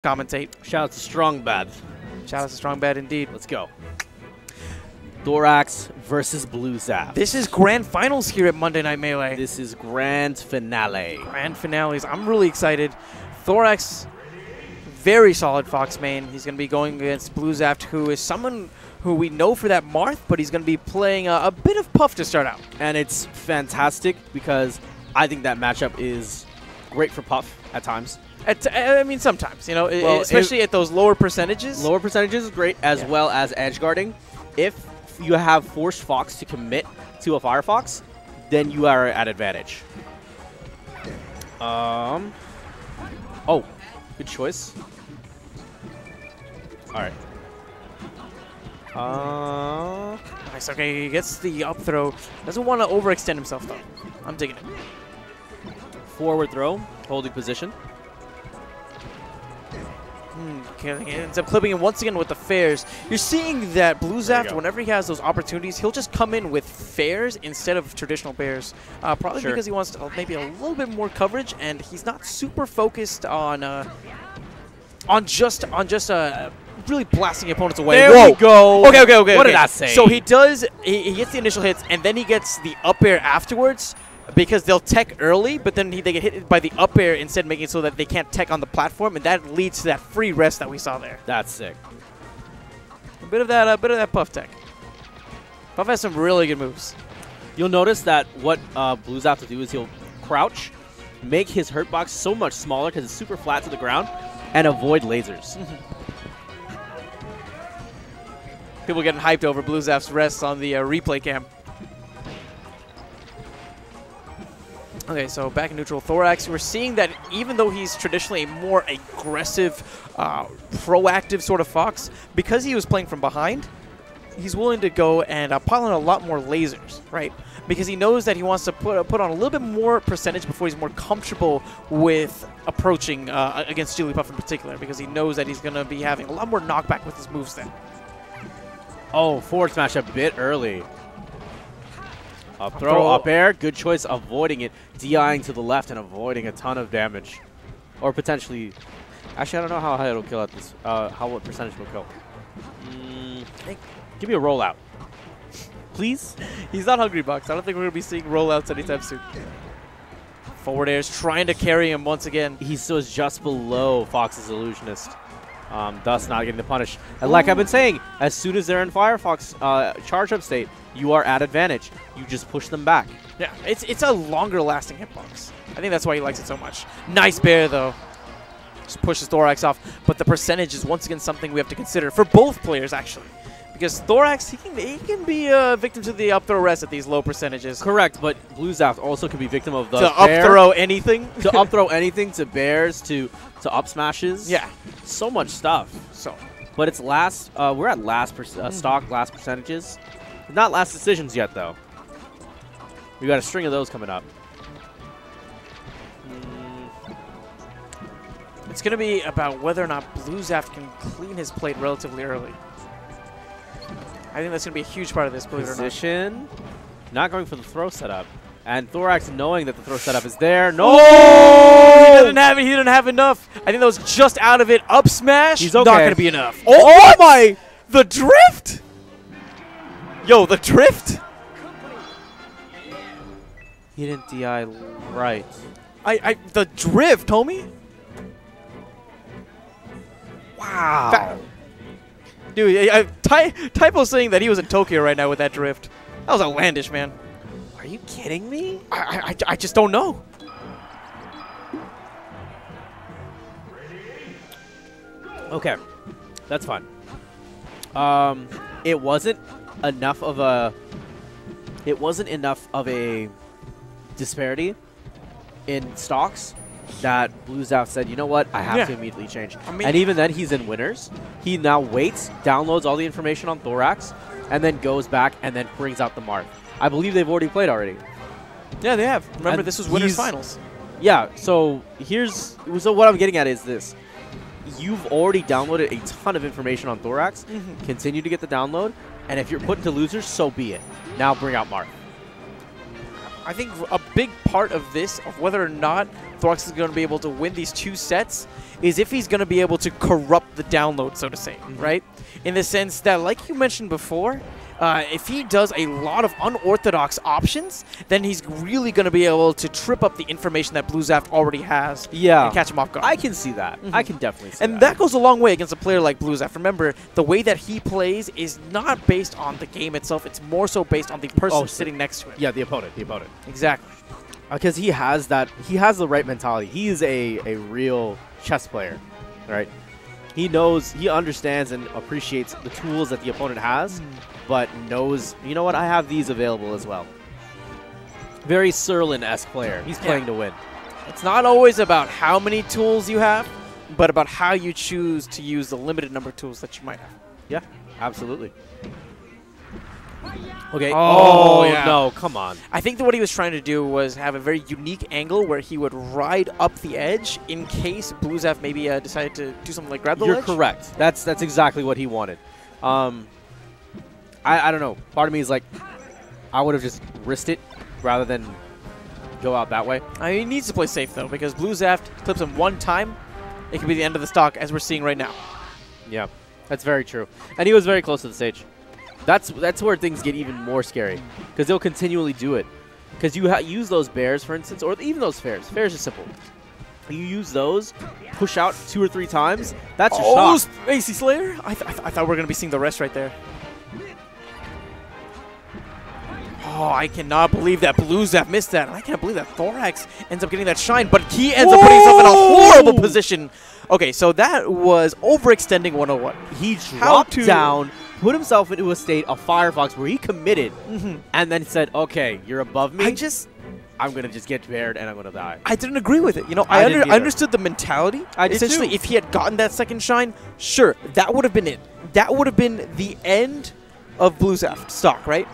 commentate. Shout out to Strong Bad. Shout out to Strong Bad indeed. Let's go. Thoraxe versus bluezaft. This is grand finals here at Monday Night Melee. This is grand finale. Grand finales. I'm really excited. Thoraxe, very solid Fox main. He's going to be going against bluezaft, who is someone who we know for that Marth, but he's going to be playing a bit of Puff to start out. And it's fantastic because I think that matchup is great for Puff at times. I mean, sometimes, you know, well, especially at those lower percentages. Lower percentages is great, as well as edge guarding. If you have forced Fox to commit to a Firefox, then you are at advantage. Oh, good choice. All right. Nice. Okay, he gets the up throw. Doesn't want to overextend himself though. I'm digging it. Forward throw, holding position. Okay, he ends up clipping him once again with the fairs. You're seeing that bluezaft, whenever he has those opportunities, he'll just come in with fairs instead of traditional bears. Probably because he wants maybe a little bit more coverage, and he's not super focused on just really blasting opponents away. There we go. Okay. What did I say? So he does. He gets the initial hits, and then he gets the up air afterwards. Because they'll tech early, but then they get hit by the up air instead, making it so that they can't tech on the platform, and that leads to that free rest that we saw there. That's sick. A bit of that Puff tech. Puff has some really good moves. You'll notice that what bluezaft will do is he'll crouch, make his hurt box so much smaller because it's super flat to the ground, and avoid lasers. People getting hyped over bluezaft's rest on the replay cam. Okay, so back in neutral, Thoraxe, we're seeing that even though he's traditionally a more aggressive, proactive sort of Fox, because he was playing from behind, he's willing to go and pile on a lot more lasers, right? Because he knows that he wants to put on a little bit more percentage before he's more comfortable with approaching against Jigglypuff in particular, because he knows that he's going to be having a lot more knockback with his moves then. Oh, forward smash a bit early. Up throw, up air, good choice avoiding it, DIing to the left and avoiding a ton of damage. Or potentially, actually I don't know how high it'll kill at this, what percentage will kill. Give me a rollout. Please? He's not Hungry Bucks. I don't think we're going to be seeing rollouts anytime soon. Forward air's trying to carry him once again. He's still just below Fox's Illusionist. Thus not getting the punish. And like I've been saying, as soon as they're in Firefox charge up state, you are at advantage. You just push them back. Yeah, it's a longer lasting hitbox. I think that's why he likes it so much. Nice bear though. Just pushes Thoraxe off. But the percentage is once again something we have to consider for both players actually. Because Thoraxe, he can be a victim to the up throw rest at these low percentages. Correct, but bluezaft also can be victim of the to up throw anything. To up throw anything, to bears, to up smashes. Yeah. So much stuff. So, but it's last, we're at last stock, last percentages. Not last decisions yet though. We got a string of those coming up. It's going to be about whether or not bluezaft can clean his plate relatively early. I think that's going to be a huge part of this, believe it or not. Position, not going for the throw setup. And Thoraxe knowing that the throw setup is there. No! Oh! He didn't have it. He didn't have enough. I think that was just out of it. Up smash. He's okay. Not going to be enough. Oh my! The drift? Yo, the drift? He didn't DI right. The drift, homie? Wow. Dude, Typo's saying that he was in Tokyo right now with that drift. That was outlandish, man. Are you kidding me? I just don't know. Okay, that's fine. It wasn't enough of a disparity in stocks that bluezaft said, you know what, I have to immediately change. And even then, he's in winners. He now waits, downloads all the information on Thoraxe, and then goes back and then brings out the Marth. I believe they've already played already. Yeah, they have. Remember, this was winners finals. Yeah, so what I'm getting at is this. You've already downloaded a ton of information on Thoraxe. Continue to get the download, and if you're put into losers, so be it. Now bring out Marth. I think a big part of this, of whether or not Thoraxe is going to be able to win these 2 sets is if he's going to be able to corrupt the download, so to say, right? In the sense that, like you mentioned before, if he does a lot of unorthodox options, then he's really going to be able to trip up the information that bluezaft already has and catch him off guard. I can see that. I can definitely see that. And that goes a long way against a player like bluezaft. Remember, the way that he plays is not based on the game itself. It's more so based on the person sitting next to him. Yeah, the opponent. Exactly. Because he has the right mentality. He is a real chess player, right? He knows, he understands and appreciates the tools that the opponent has, but knows, you know what, I have these available as well. Very Serlin-esque player. He's playing to win. It's not always about how many tools you have, but about how you choose to use the limited number of tools that you might have. Yeah, absolutely. Okay. Oh yeah. No, come on. I think that what he was trying to do was have a very unique angle where he would ride up the edge in case bluezaft maybe decided to do something like grab the ledge. You're correct. That's exactly what he wanted. I don't know. Part of me is like, I would have just risked it rather than go out that way. I mean, he needs to play safe though, because bluezaft clips him one time, it could be the end of the stock as we're seeing right now. Yeah, that's very true. And he was very close to the stage. That's where things get even more scary, because they'll continually do it. Because you use those bears, for instance, or even those fairs. Fairs are simple. You use those, push out 2 or 3 times, that's your shot. Spacey Slayer? I thought we were going to be seeing the rest right there. Oh, I cannot believe that bluezaft missed that. I can't believe that Thoraxe ends up getting that shine, but he ends up putting himself in a horrible position. Okay, so that was overextending 101. He dropped down, put himself into a state of Firefox where he committed, and then said, okay, you're above me. I'm going to just get bared and I'm going to die. I didn't agree with it. You know, I understood the mentality. Essentially, if he had gotten that second shine, sure, that would have been it. That would have been the end of bluezaft stock, right?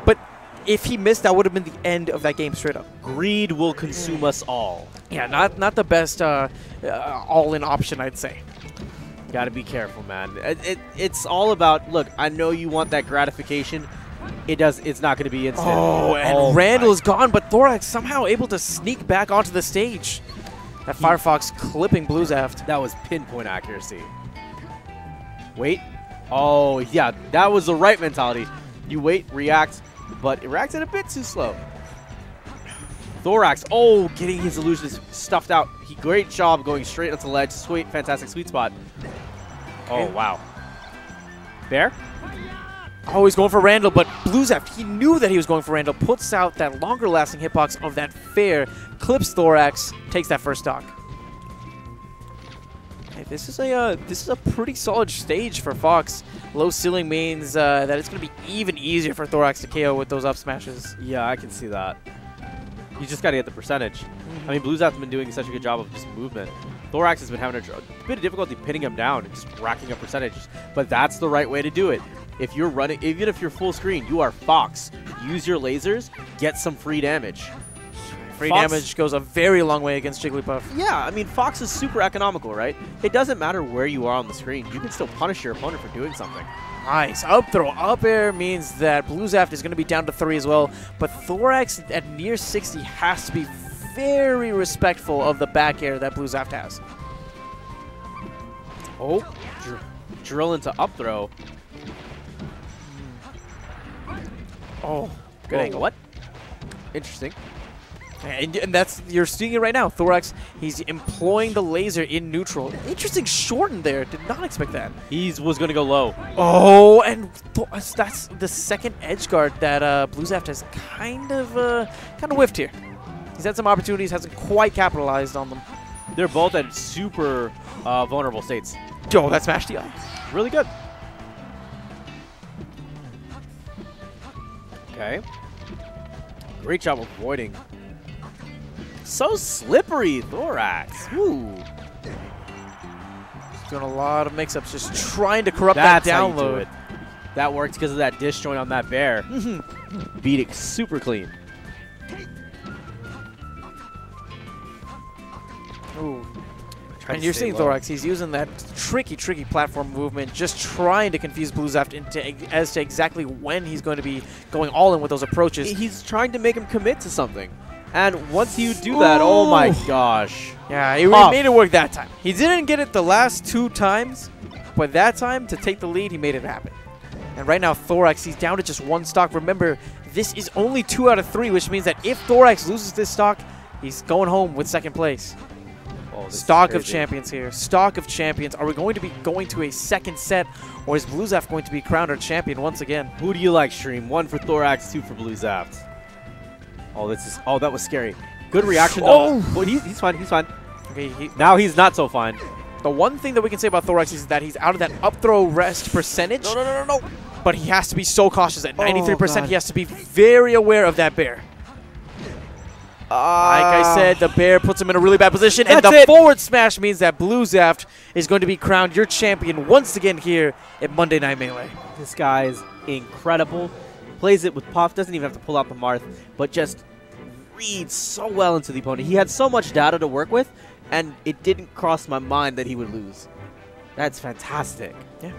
But if he missed, that would have been the end of that game straight up. Greed will consume us all. Yeah, not the best all-in option, I'd say. Got to be careful, man. It's all about, look, I know you want that gratification. It's not going to be instant. Oh, and Randall is gone, but Thoraxe somehow able to sneak back onto the stage. That Firefox clipping bluezaft. That was pinpoint accuracy. Wait. Oh, yeah, that was the right mentality. You wait, react, but it reacted a bit too slow. Thoraxe, getting his illusions stuffed out. Great job going straight onto the ledge. Sweet, fantastic sweet spot. Oh, wow. Bear? Oh, he's going for Randall, but bluezaft, he knew that he was going for Randall, puts out that longer-lasting hitbox of that fair, clips Thoraxe, takes that first stock. Okay, this is a pretty solid stage for Fox. Low ceiling means that it's going to be even easier for Thoraxe to KO with those up smashes. Yeah, I can see that. You just got to get the percentage. I mean, bluezaft's been doing such a good job of just movement. Thoraxe has been having a bit of difficulty pinning him down and just racking up percentages. But that's the right way to do it. If you're running, even if you're full screen, you are Fox. Use your lasers, get some free damage. Free damage goes a very long way against Jigglypuff. Yeah, I mean, Fox is super economical, right? It doesn't matter where you are on the screen. You can still punish your opponent for doing something. Nice. Up throw. Up air means that bluezaft is going to be down to 3 as well. But Thoraxe at near 60 has to be very respectful of the back air that bluezaft has. Oh, drill into up throw. Oh, good angle. What? Interesting. And that's, you're seeing it right now. Thoraxe, he's employing the laser in neutral. Interesting shorten there. Did not expect that. He was going to go low. Oh, and that's the second edge guard that bluezaft has kind of whiffed here. He's had some opportunities, hasn't quite capitalized on them. They're both at super vulnerable states. Yo, that smashed the eye. Really good. Okay. Great job avoiding. So slippery, Thoraxe. Ooh. Doing a lot of mix-ups, just trying to corrupt that download. How you do it. That worked because of that dish joint on that bear. Beat it super clean. Ooh. And you're seeing Thoraxe, he's using that tricky platform movement, just trying to confuse bluezaft as to exactly when he's going to be going all in with those approaches. He's trying to make him commit to something. And once you do that, oh my gosh. Yeah, he made it work that time. He didn't get it the last 2 times, but that time, to take the lead, he made it happen. And right now, Thoraxe, he's down to just 1 stock. Remember, this is only 2 out of 3, which means that if Thoraxe loses this stock, he's going home with 2nd place. Oh, Stock of champions here. Stock of champions. Are we going to be going to a 2nd set, or is bluezaft going to be crowned our champion once again? Who do you like, Stream? 1 for Thoraxe, 2 for bluezaft. Oh, that was scary. Good reaction, though. Oh! But he's fine. He's fine. Okay, now he's not so fine. The one thing that we can say about Thoraxe is that he's out of that up throw rest percentage. No. But he has to be so cautious. At 93%, he has to be very aware of that bear. Like I said, the bear puts him in a really bad position. And the forward smash means that bluezaft is going to be crowned your champion once again here at Monday Night Melee. This guy is incredible. Plays it with Puff. Doesn't even have to pull out the Marth, but just reads so well into the opponent. He had so much data to work with, and it didn't cross my mind that he would lose. That's fantastic. Yeah.